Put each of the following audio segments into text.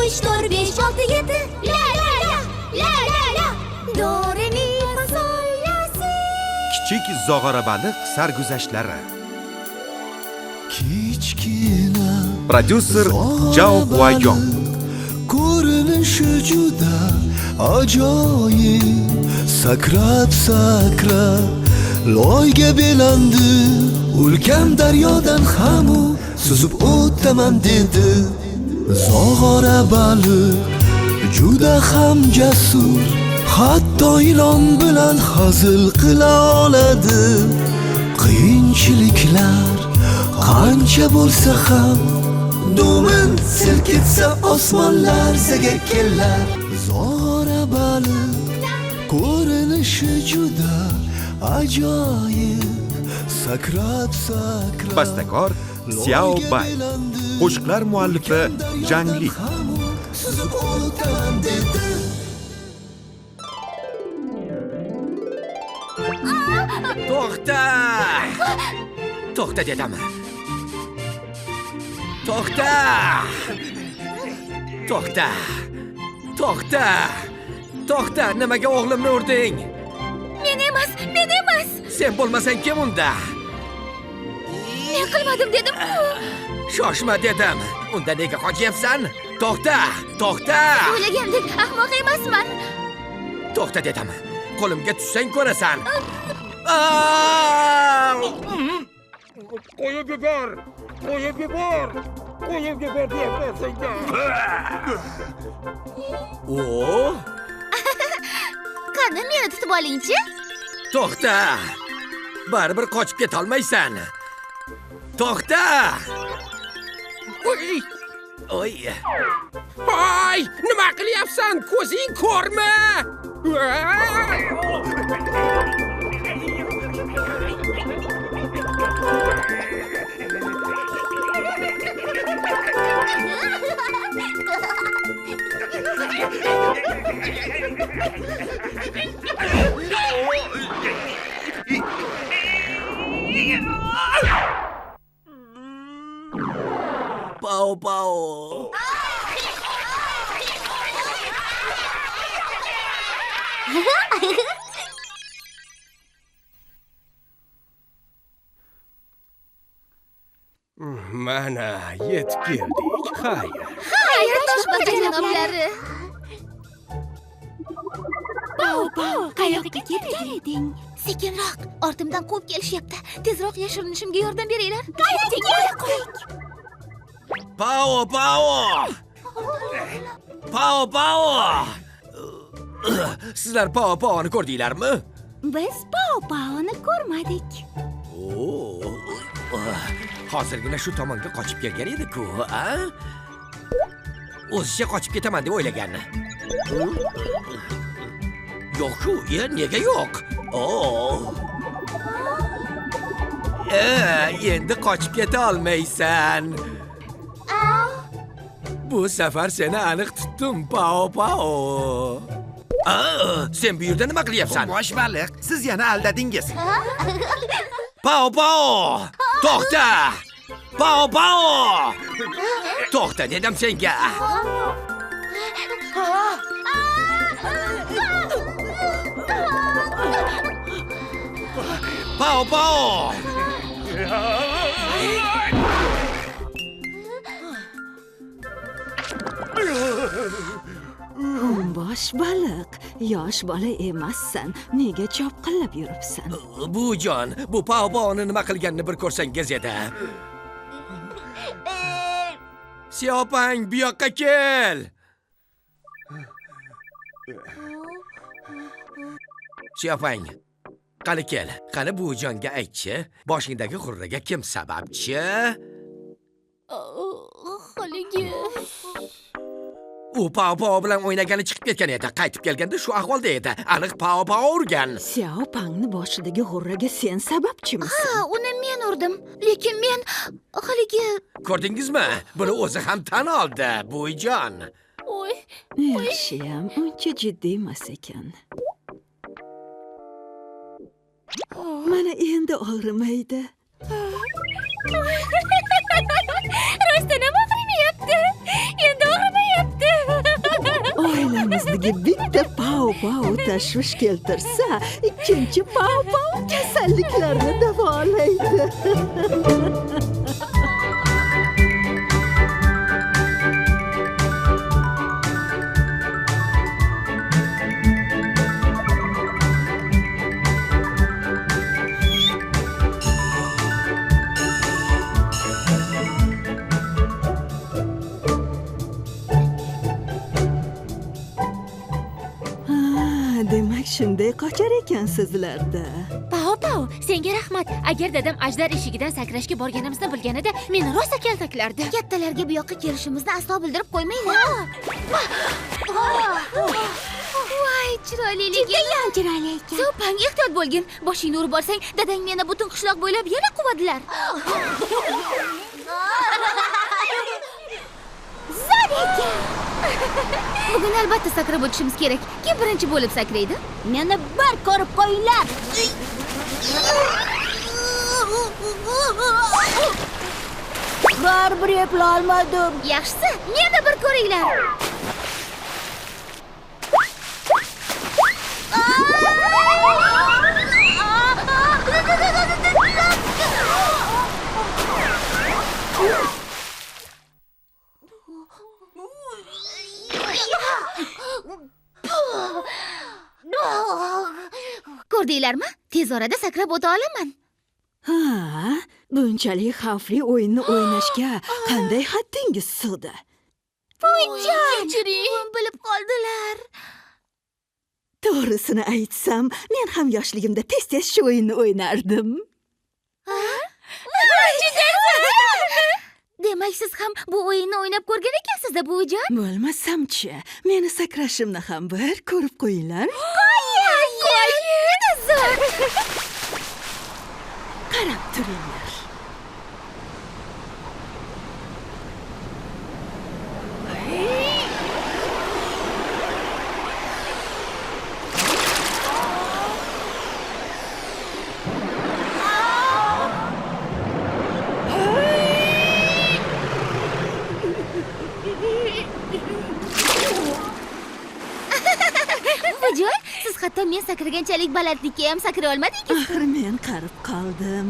3, 4, 5, 6, 7. La la la, la la la. Do, re, mi, fa, sol, la, si. Kichik zog'ora baliq sarguzashtlari. Kichkina Prodyuser Jao Guayong. ko'rinishi juda ajoyib. Sakrab loyga belandi. Ulkan daryodan ham u suzib o'taman dedi. Zog'ora baliq juda ham jasur. Hatto ilon bilan hazil qila oladi. Qiyinchiliklar qancha bo'lsa ham dumin silkitsa osmonlar zaga kelar. Zog'ora baliq ko'rinishi juda ajoyib. Sakrab Bastakor Xiao Bai. Qo'shiqlar muallifi Zhang Li. suzib o'taman dedi. To'xta! To'xta dedim. To'xta! To'xta! To'xta! To'xta! Nimaga o'g'limni urding? Men emas. Sen bo'lmasang kim unda? Men qilmadim dedim-ku. Shoshma dedim. Unda nega qochyapsan? To'xta! To'xta! O'ylagandek ahmoq emasman. To'xta dedim. Qo'limga tushsang ko'rasan. Qo'yib yubor! Qo'yib yubor! Qo'yib yubor deyapman senga. O! Qani meni tutib olingchi. To'xta! Baribir qochib keta olmaysan. To'xta! Oy! Oy! Hoy! Nima qilyapsan? Ko'zing ko'rma! Pao pao. Mana yetib keldik. Xayr. Xayr, toshbaqa janoblari. Qayoqqa ketgan eding? Sekinroq, ortimdan quvib kelishyapti. Tezroq yashirinishimga yordam beringlar. Qayerga? Pao pao. Pao pao. Sizlar pao paoni ko'rdinglarmi? Biz Pao-Paoni ko'rmadik. Hozirgina shu tomonga qochib kelgan edi-ku, a? O'zicha qochib ketaman deb o'ylagan. Yo'q-ku, nega yo'q? Endi qochib keta olmaysan. Bu safar seni aniq tutdim, Pao-Pao. Sen bu yerda nima qilyapsan? Bosh baliq, siz yana aldadingiz. Pao-Pao! To'xta! Pao-Pao! To'xta dedim senga. Pao-Pao! Bosh baliq, yosh bola emassan. Nega chopqillab yuribsan? Bujon, bu Pao-Paoni nima qilganini bir ko'rsangiz edi. Siopang, bu yoqqa kel. Siopang, qani kel. Qani bujonga aytchi, boshingdagi xurraga kim sababchi? Haligi. U Pao-Pao bilan o'ynagani chiqib ketgan edi. Qaytib kelganda shu ahvolda edi. Aniq Pao-Pao urgan. Xiao Pangni boshidagi g'urraga sen sababchimisan? Ha, uni men urdim. Lekin men haligi Ko'rdingizmi? Buni o'zi ham tan oldi, buvijon. Oy. Yaxshiyam, uncha jiddiy emas ekan. Mana endi og'rimaydi. Rostdan ham og'rimayapti. Endi og'rimayapti. Pao tashvish keltirsa, ikkinchi Pao kasalliklarni davolaydi. Demak, shunday qochar ekansizlarda. Pao, senga rahmat. Agar dadam ajdar eshigidan sakrashga borganimizni bilganida, meni rosa kaltaklardi. Kattalarga bu yoqqa kelishimizni aslo bildirib qo'ymanglar. Voy, chiroyliligi. Judayam chiroyli ekan. So'pang, ehtiyot bo'lgin. Boshingni urib olsang, dadang meni butun qishloq bo'ylab yana quvadilar. Zo'r ekan. Bugun albatta sakrab o'tishimiz kerak. Kim birinchi bo'lib sakraydi? Meni bir ko'rib qo'yinglar. Baribir eplay olmadim. Yaxshisi, meni bir ko'ringlar. Ko'rdinglarmi? Tez orada sakrab o'ta olaman. Ha, bunchalik xavfli o'yinni o'ynashga qanday haddingiz sig'di? Buvijon, bilib qoldilar. To'g'risini aytsam, men ham yoshligimda tez-tez shu o'yinni o'ynardim. Demak, siz ham bu o'yinni o'ynab ko'rgan ekansiz-da, buvijon? Bo'lmasam-chi, meni sakrashimni ham bir ko'rib qo'yinglar. Qo'y, juda zo'r. Qarab turinglar. Buvijon, siz hatto men sakraganchalik balandlikka ham sakray olmadingiz. Axir men qarib qoldim.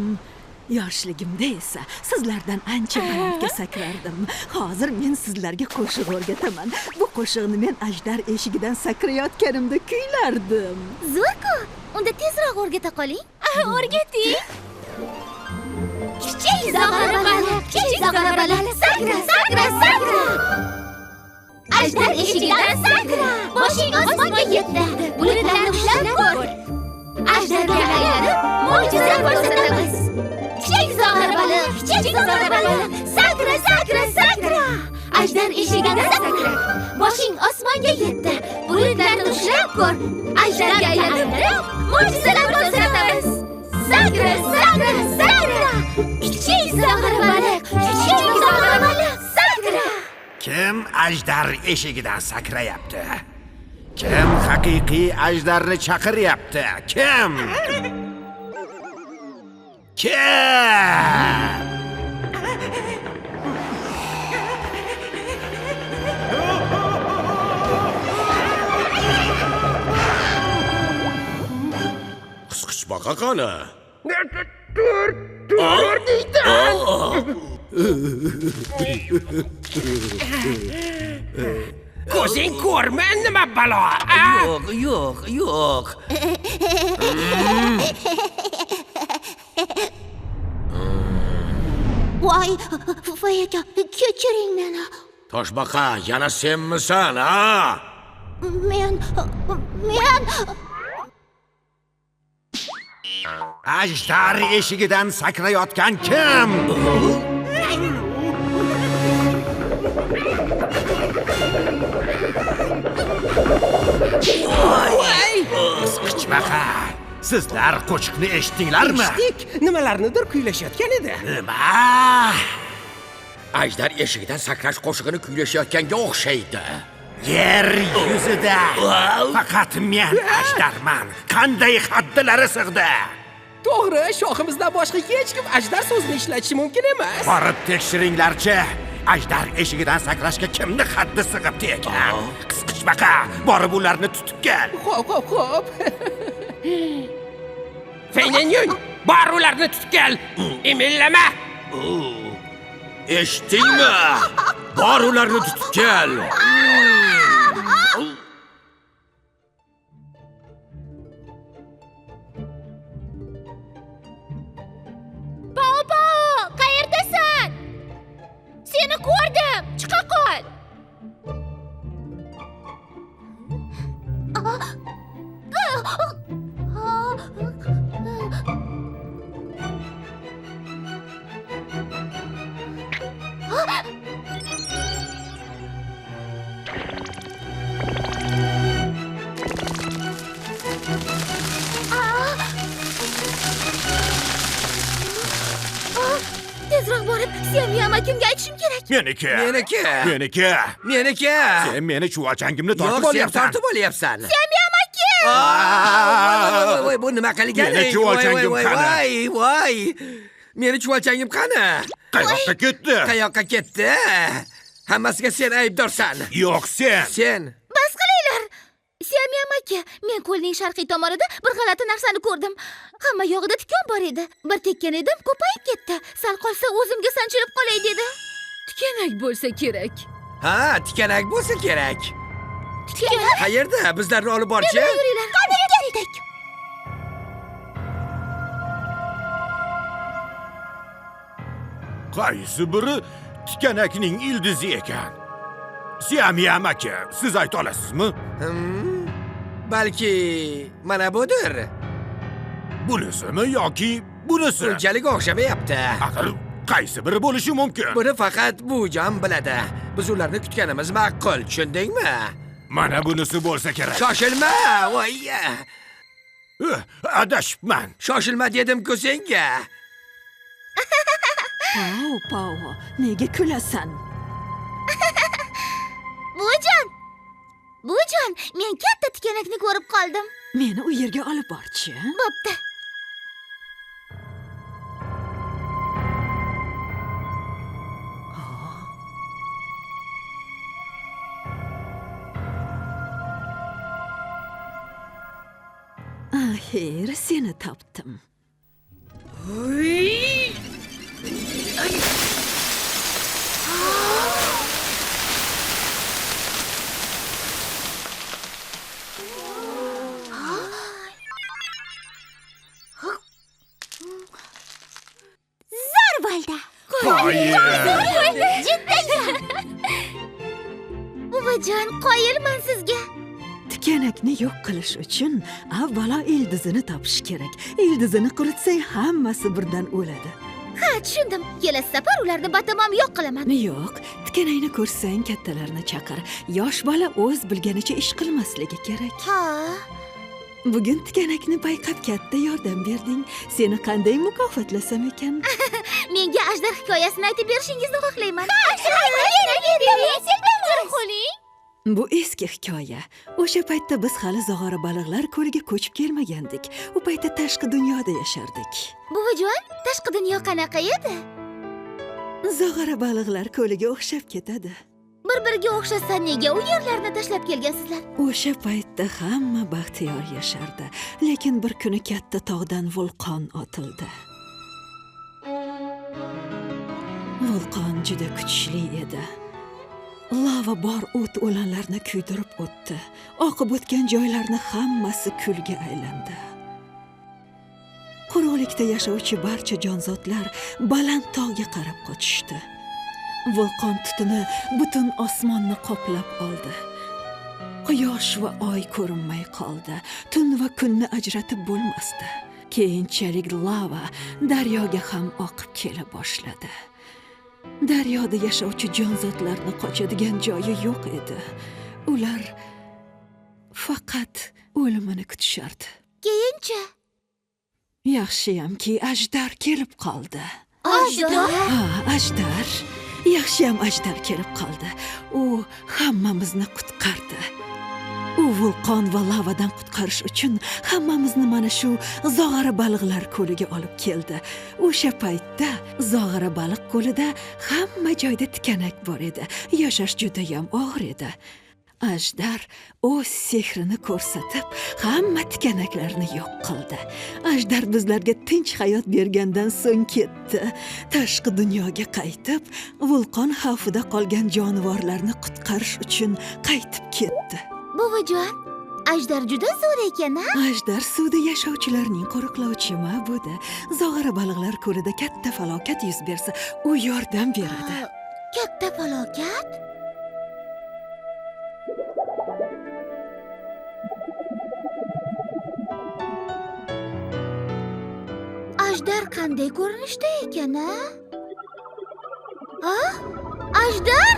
Yoshligimda esa sizlardan ancha balandga sakrardim. Hozir men sizlarga qo'shiq o'rgataman. Bu qo'shiqni men ajdar eshigidan sakrayotganimda kuylardim. Zo'r-ku. Unda tezroq o'rgata qoling. O'rgating. Kichik zog'ora baliq, sakra, sakra, sakra. Ajdar eshigidan sakra. Boshing osmonga yetdi. Bulutlarni ushlab ko'r. Ajdarga aylanib, mo'jiza ko'rsatamiz. Kichik zog'ora baliq, sakra, sakra, sakra. Ajdar eshigidan sakra. Boshing osmonga yetdi. Bulutlarni ushlab ko'r. Ajdarga aylanib, mo'jizalar ko'rsatamiz. Sakra, sakra, sakra. Kichik zog'ora baliq, sakra. Kim ajdar eshigidan sakrayapti? Kim haqiqiy ajdarni chaqiryapti? Kim? Qisqichbaqa qani? Ko'zing ko'rma, nima balo? Yo'q. Voy, aka, kechiring meni. Toshbaqa, yana senmisan, ha? Men Ajdar eshigidan sakrayotgan kim? Qisqichbaqa, sizlar qo'shiqni eshitdinglarmi? Eshitdik, nimalarnidir kuylashayotgan edi. Nima? Ajdar eshigidan sakrash qo'shig'ini kuylashayotganga o'xshaydi. Yer yuzida faqat men ajdarman. Qanday haddilari sig'di? To'g'ri, shohimizdan boshqa hech kim ajdar so'zini ishlatishi mumkin emas. Borib tekshiringlarchi. ajdar eshigidan sakrashga kimni haddi sig'ibdi ekan? Qisqichbaqa, borib ularni tutib kel. Xo'p. Feynanyun, bor ularni tutib kel. Emillama. Eshitdingmi? Bor ularni tutib kel. Bobo, qayerdasan? Seni ko'rdim. Chiqa qol. Tezroq borib, Siyamiya amakamga aytishim kerak. Meniki. Meniki. Sen meni chuvalchangimni tortib Yo'q, sen olyapsan. tortib olyapsan. Siyamiya amaki! Voy, bu nima qilganing? Meni chuvalchangim qani? Voy. Meni chuvalchangim qani? Qayoqqa ketdi? Qayoqqa ketdi? Hammasiga sen aybdorsan. Yo'q, sen. Sen. Bas qilinglar. Siyamiya amaki, men ko'lning sharqiy tomonida bir g'alati narsani ko'rdim. Hamma yog'ida tikon bor edi. Bir tekkan edim, ko'payib ketdi. Sal qolsa o'zimga sanchilib qolay dedi. Tikanak bo'lsa kerak. Ha, tikanak bo'lsa kerak. Tikanak? Qayerda? Bizlarni olib borchi? Yuringlar. Qanday ketdik? Qaysi biri tikanakning ildizi ekan? Siyamiya amaki, siz ayta olasizmi? Balki mana budir. Bunisimi yoki bunisi? Unchalik o'xshamayapti. Axir qaysi biri bo'lishi mumkin? Buni faqat bu jon biladi. Biz ularni kutganimiz ma'qul, tushundingmi? Mana bunisi bo'lsa kerak. Shoshilma, voy. Adashibman. Shoshilma dedim-ku senga. Pao, nega kulasan? Buvijon, men katta tikanakni ko'rib qoldim. Meni u yerga olib borchi. Bo'pti. Axir seni topdim. Valda. Qoyil. Buvijon, qoyilman sizga. Tikanakni yo'q qilish uchun avvalo ildizini topish kerak. Ildizini quritsang hammasi birdan o'ladi. Ha, tushundim. Kelasi safar ularni batamom yo'q qilaman. Yo'q, tikanakni ko'rsang kattalarni chaqir. Yosh bola o'z bilganicha ish qilmasligi kerak. Ha. Bugun tikanakni payqab katta yordam berding. Seni qanday mukofotlasam ekan? Menga ajdar hikoyasini aytib berishingizni xohlayman. Bu eski hikoya. O'sha paytda biz hali zog'ora baliqlar ko'liga ko'chib kelmagandik. U paytda tashqi dunyoda yashardik. Buvijon, tashqi dunyo qanaqa edi? Zog'ora baliqlar ko'liga o'xshab ketadi. Bir-biriga o'xshasa nega u yerlarni tashlab kelgansizlar? O'sha paytda hamma baxtiyor yashardi, lekin bir kuni katta tog'dan vulqon otildi. Vulqon juda kuchli edi. Lava bor o't o'lanlarni kuydirib o'tdi. Oqib o'tgan joylarni hammasi kulga aylandi. Quruqlikda yashovchi barcha jonzotlar baland tog'ga qarab qochishdi. Vulqon tutuni butun osmonni qoplab oldi. Quyosh va oy ko'rinmay qoldi. Tun va kunni ajratib bo'lmasdi. Keyinchalik lava daryoga ham oqib kela boshladi. Daryoda yashovchi jonzotlarni qochadigan joyi yo'q edi. Ular faqat o'limini kutishardi. Keyinchi? Yaxshiyamki ajdar kelib qoldi. Ajdar? Ha, ajdar. Yaxshiyam ajdar kelib qoldi. U hammamizni qutqardi. u vulqon va lavadan qutqarish uchun hammamizni mana shu zog'ora baliqlar ko'liga olib keldi. O'sha paytda zog'ora baliq ko'lida hamma joyda tikanak bor edi. Yashash juda ham og'ir edi. Ajdar o'z sehrini ko'rsatib, hamma tikanaklarni yo'q qildi. Ajdar bizlarga tinch hayot bergandan so'ng ketdi. Tashqi dunyoga qaytib, vulqon xavfida qolgan jonivorlarni qutqarish uchun qaytib ketdi. Buvijon, ajdar juda zo'r ekan-a? Ajdar suvda yashovchilarning qo'riqlovchi ma'budi. Zog'ora baliqlar ko'lida katta falokat yuz bersa, u yordam beradi. Katta falokat? Ajdar qanday ko'rinishda ekan-a? Ha? Ajdar?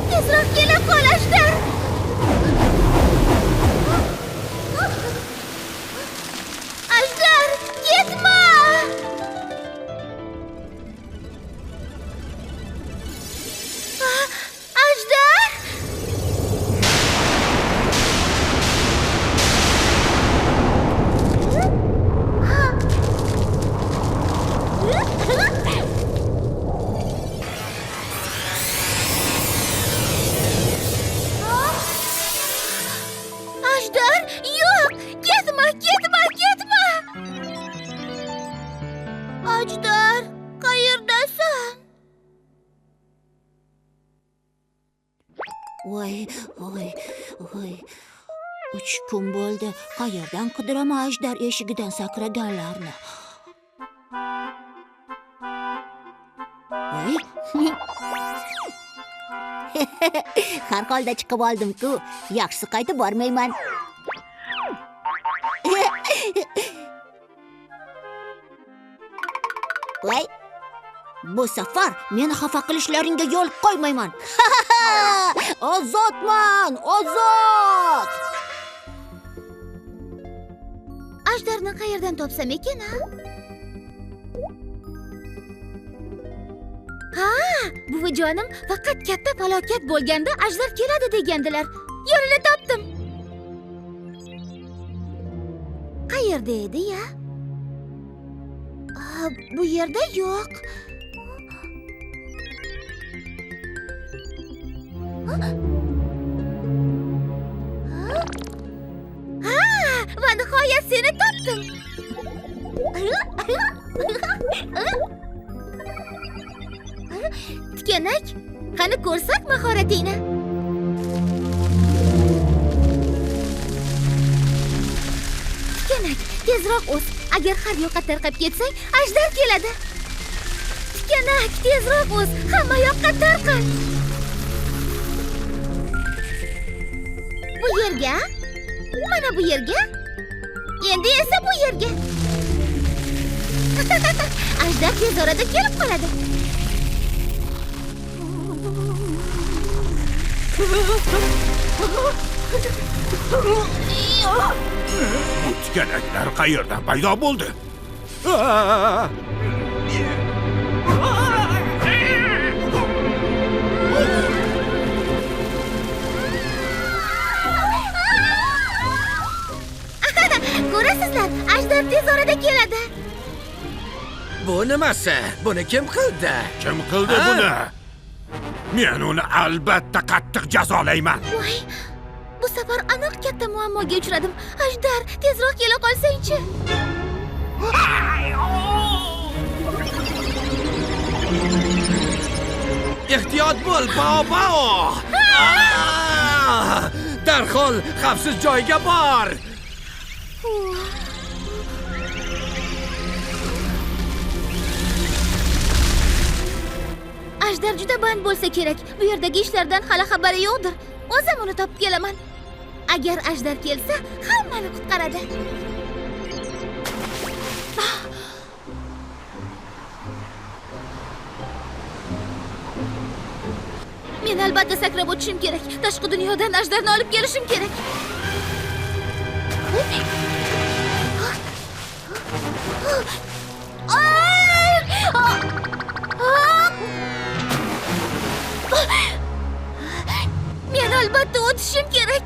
Tezroq kela qol, Ajdar! Ajdar, ketma! Ajdar! Ajdar, yo'q! Ketma, ketma, ketma! Ajdar, qayerdasan? Voy. 3 kun bo'ldi. Qayerdan qidiraman ajdar eshigidan sakraganlarni? Voy. Har holda chiqib oldim-ku. Yaxshisi qaytib bormayman. Voy. Bu safar meni xafa qilishlaringga yo'l qo'ymayman. Ozodman, ozod! Ajdarni qayerdan topsam ekan-a? Ha, buvijonim faqat katta falokat bo'lganda ajdar keladi degandilar. Yo'lini topdim. Qayerda edi-ya? Bu yerda yo'q. Ha, va nihoyat seni topdim. Tikanak, qani ko'rsat mahoratingni. Tikanak, tezroq o's. Agar har yoqqa tarqab ketsang, ajdar keladi. Tikanak, tezroq o's. Hamma yoqqa tarqal. Bu yerga, mana bu yerga, endi esa bu yerga. Ajdar tez orada kelib qoladi. Bu tikanaklar qayerdan paydo bo'ldi? Ko'rasizlar, ajdar tez orada keladi. Bu nimasi? Buni kim qildi? Kim qildi buni? Men uni albatta qattiq jazolayman. Voy, bu safar aniq katta muammoga uchradim. Ajdar, tezroq kela qolsang-chi. Ehtiyot bo'l, Bao! Darhol xavfsiz joyga bor. Ajdar juda band bo'lsa kerak. Bu yerdagi ishlardan hali xabari yo'qdir. O'zim uni topib kelaman. Agar ajdar kelsa, hammani qutqaradi. Men albatta sakrab o'tishim kerak. Tashqi dunyodan ajdarni olib kelishim kerak. Men albatta yetishim kerak.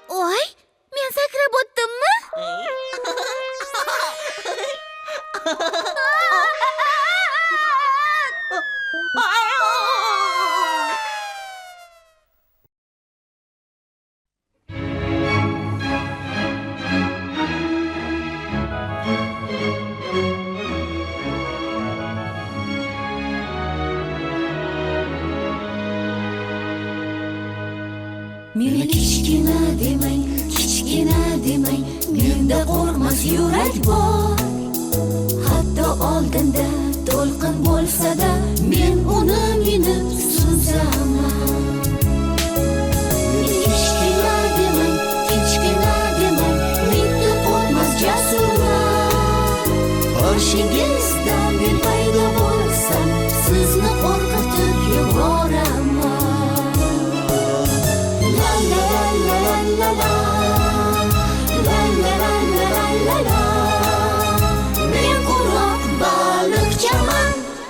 Voy, men sakrab o'tdimmi? Meni kichkina demang, kichkina demang, menda qo'rqmas yurak bor. Hatto oldinda to'lqin bo'lsa-da, men uni minib suzaman. Meni kichkina demang, kichkina demang, menda qo'rqmas jasurman. Qoshingiz